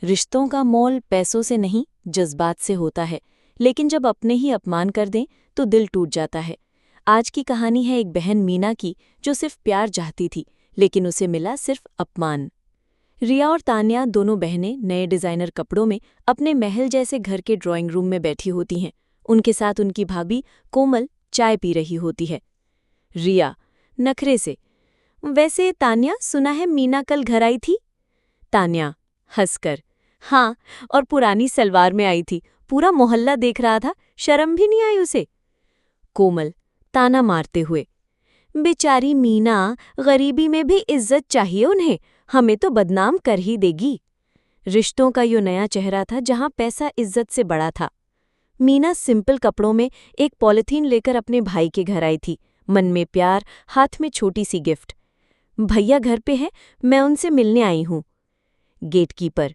रिश्तों का मोल पैसों से नहीं, जज्बात से होता है। लेकिन जब अपने ही अपमान कर दें तो दिल टूट जाता है। आज की कहानी है एक बहन मीना की, जो सिर्फ प्यार चाहती थी, लेकिन उसे मिला सिर्फ अपमान। रिया और तान्या दोनों बहनें नए डिजाइनर कपड़ों में अपने महल जैसे घर के ड्राइंग रूम में बैठी होती हैं। उनके साथ उनकी भाभी कोमल चाय पी रही होती है। रिया नखरे से, वैसे तान्या, सुना है मीना कल घर आई थी? तान्या हंसकर, हाँ, और पुरानी सलवार में आई थी। पूरा मोहल्ला देख रहा था, शर्म भी नहीं आई उसे। कोमल ताना मारते हुए, बेचारी मीना, गरीबी में भी इज्जत चाहिए उन्हें, हमें तो बदनाम कर ही देगी। रिश्तों का यो नया चेहरा था जहां पैसा इज्जत से बड़ा था। मीना सिंपल कपड़ों में एक पॉलिथीन लेकर अपने भाई के घर आई थी, मन में प्यार, हाथ में छोटी सी गिफ्ट। भैया घर पे हैं, मैं उनसे मिलने आई हूं। गेटकीपर,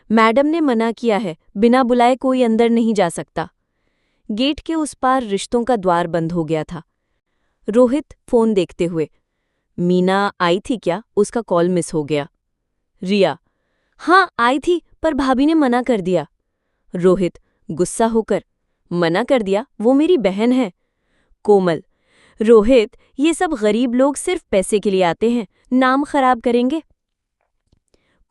मैडम ने मना किया है, बिना बुलाए कोई अंदर नहीं जा सकता। गेट के उस पार रिश्तों का द्वार बंद हो गया था। रोहित फोन देखते हुए, मीना आई थी क्या? उसका कॉल मिस हो गया। रिया, हाँ आई थी, पर भाभी ने मना कर दिया। रोहित गुस्सा होकर, मना कर दिया? वो मेरी बहन है। कोमल, रोहित, ये सब गरीब लोग सिर्फ पैसे के लिए आते हैं, नाम खराब करेंगे।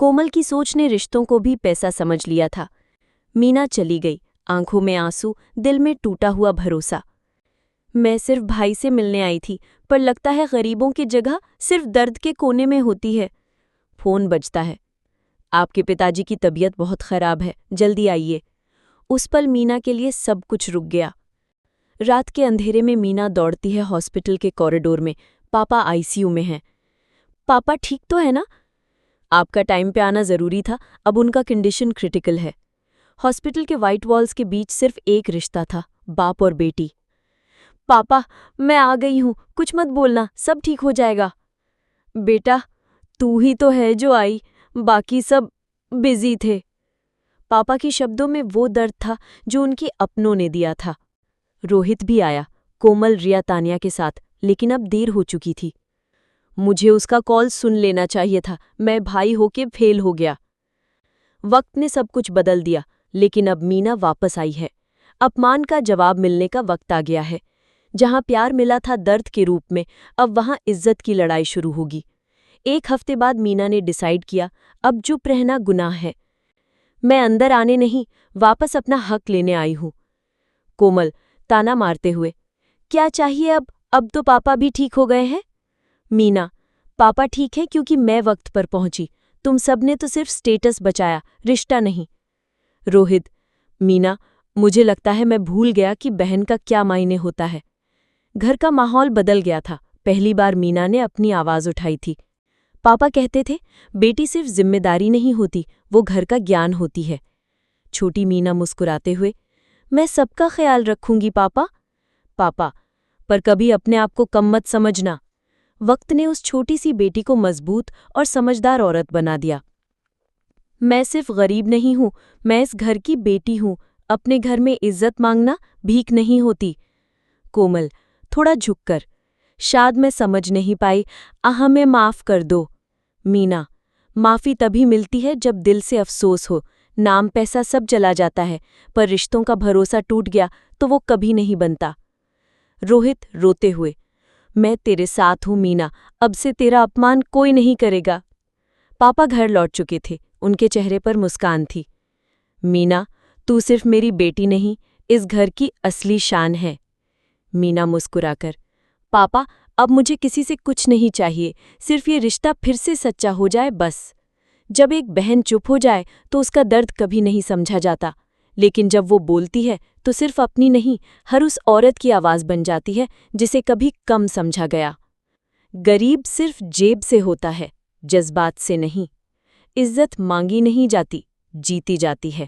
कोमल की सोच ने रिश्तों को भी पैसा समझ लिया था। मीना चली गई, आंखों में आंसू, दिल में टूटा हुआ भरोसा। मैं सिर्फ भाई से मिलने आई थी, पर लगता है गरीबों की जगह सिर्फ दर्द के कोने में होती है। फोन बजता है। आपके पिताजी की तबीयत बहुत खराब है, जल्दी आइए। उस पल मीना के लिए सब कुछ रुक गया। रात के अंधेरे में मीना दौड़ती है हॉस्पिटल के कॉरिडोर में। पापा आईसीयू में हैं। पापा ठीक तो है ना? आपका टाइम पे आना जरूरी था, अब उनका कंडीशन क्रिटिकल है। हॉस्पिटल के वाइट वॉल्स के बीच सिर्फ एक रिश्ता था, बाप और बेटी। पापा, मैं आ गई हूं, कुछ मत बोलना, सब ठीक हो जाएगा। बेटा, तू ही तो है जो आई, बाकी सब बिजी थे। पापा के शब्दों में वो दर्द था जो उनके अपनों ने दिया था। रोहित भी आया, कोमल, रिया, तान्या के साथ, लेकिन अब देर हो चुकी थी। मुझे उसका कॉल सुन लेना चाहिए था, मैं भाई होके फेल हो गया। वक्त ने सब कुछ बदल दिया, लेकिन अब मीना वापस आई है। अपमान का जवाब मिलने का वक्त आ गया है। जहां प्यार मिला था दर्द के रूप में, अब वहां इज्जत की लड़ाई शुरू होगी। एक हफ्ते बाद मीना ने डिसाइड किया, अब चुप रहना गुनाह है। मैं अंदर आने नहीं, वापस अपना हक लेने आई हूं। कोमल ताना मारते हुए, क्या चाहिए अब तो पापा भी ठीक हो गए हैं। मीना, पापा ठीक है क्योंकि मैं वक्त पर पहुंची, तुम सबने तो सिर्फ स्टेटस बचाया, रिश्ता नहीं। रोहित, मीना, मुझे लगता है मैं भूल गया कि बहन का क्या मायने होता है। घर का माहौल बदल गया था। पहली बार मीना ने अपनी आवाज उठाई थी। पापा कहते थे, बेटी सिर्फ जिम्मेदारी नहीं होती, वो घर का ज्ञान होती है। छोटी मीना मुस्कुराते हुए, मैं सबका ख्याल रखूंगी पापा। पापा, पर कभी अपने आप को कम मत समझना। वक्त ने उस छोटी सी बेटी को मजबूत और समझदार औरत बना दिया। मैं सिर्फ गरीब नहीं हूं, मैं इस घर की बेटी हूं। अपने घर में इज्जत मांगना भीख नहीं होती। कोमल थोड़ा झुककर, शायद मैं समझ नहीं पाई, हमें माफ कर दो। मीना, माफी तभी मिलती है जब दिल से अफसोस हो। नाम पैसा सब चला जाता है, पर रिश्तों का भरोसा टूट गया तो वो कभी नहीं बनता। रोहित रोते हुए, मैं तेरे साथ हूं मीना, अब से तेरा अपमान कोई नहीं करेगा। पापा घर लौट चुके थे, उनके चेहरे पर मुस्कान थी। मीना, तू सिर्फ मेरी बेटी नहीं, इस घर की असली शान है। मीना मुस्कुराकर, पापा, अब मुझे किसी से कुछ नहीं चाहिए, सिर्फ ये रिश्ता फिर से सच्चा हो जाए बस। जब एक बहन चुप हो जाए तो उसका दर्द कभी नहीं समझा जाता, लेकिन जब वो बोलती है तो सिर्फ अपनी नहीं, हर उस औरत की आवाज़ बन जाती है जिसे कभी कम समझा गया। गरीब सिर्फ जेब से होता है, जज्बात से नहीं। इज्जत मांगी नहीं जाती, जीती जाती है।